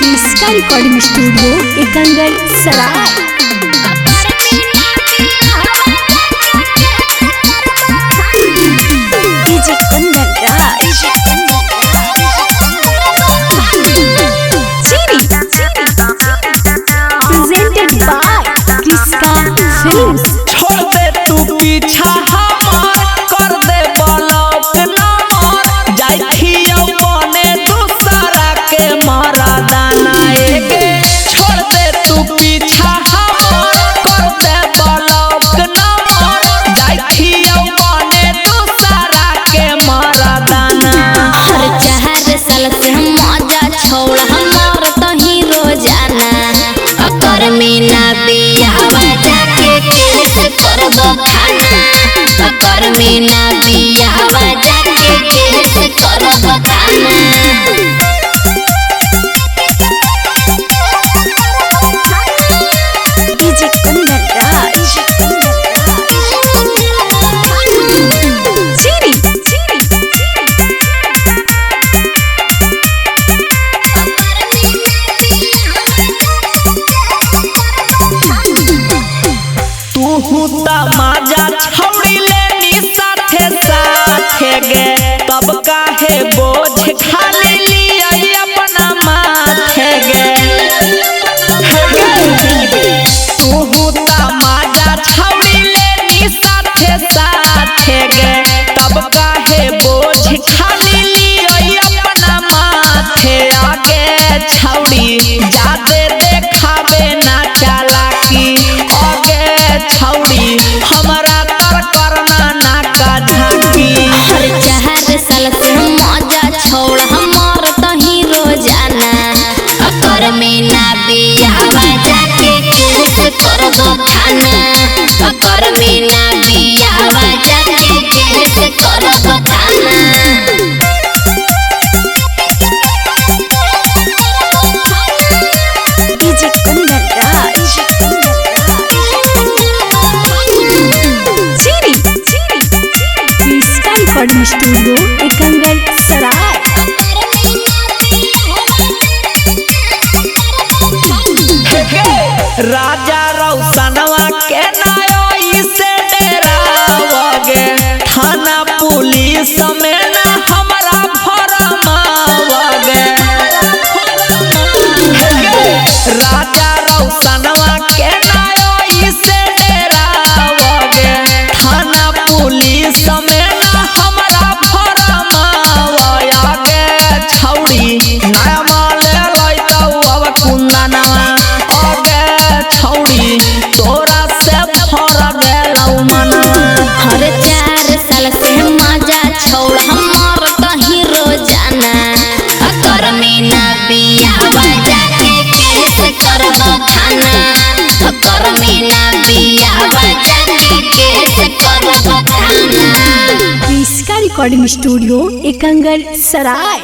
इसका recording studio Ekangar Sarai. DJ Kandan Raj presented by Kriska films. छोड़ दे तू पीछा हमार कर दे बलौट नमर जाइखियो बने दूसरा के मारा दाना एगे। छोड़ दे तू पीछा हमार कर दे बलौट नमर जाइखियो बने दूसरा के मारा दाना। हर चाहर साल से हम मजा छोड़ हमार तही रोजाना अकर मीना बियाहवा जाके केस करबो खाना। अकर मीना बियाहवा जाके केस करबो खाना। डीजे कंदन राज तू तमाजा छौड़ी लेनी साथे साथे गे तब काहे बोझ खाली लिया अपना माथे गे। तू तमाजा छौड़ी लेनी साथे साथे गे तब काहे बोझ खाली लिया अपना माथे। आगे छौड़ी जादे देखावे ना चालाकी छौड़ी हमरा तर करना ना का झांकी। हर चाहर साल से हम मजा छोड़ हमार तही रोजाना अकर मीना बियाहवा जाके केस करबो खाना। अकर मीना बियाहवा जाके केस करबो खाना। डीजे कंदन राज इसका रिकॉर्डिंग स्टूडियो एकंगर सराय। राजा रौसनवा के नायो से डेरावगे थाना पुलिस में ना हमरा भरमावगे। राजा रौसनवा के नायो से डेरावगे थाना पुलिस में ना हमरा भरमावगे। छौड़ी नया माल लइतौ अब कुंदनवा छौड़ी तोरा से फर गेलौ मनवा। हर चार साल से मजा छोड़ हमार तही रोजाना अकर मीना बियाहवा जाके केस करबो खाना। अकर मीना बियाहवा जाके केस करबो खाना। इसका रिकॉर्डिंग स्टूडियो एकंगर सराय।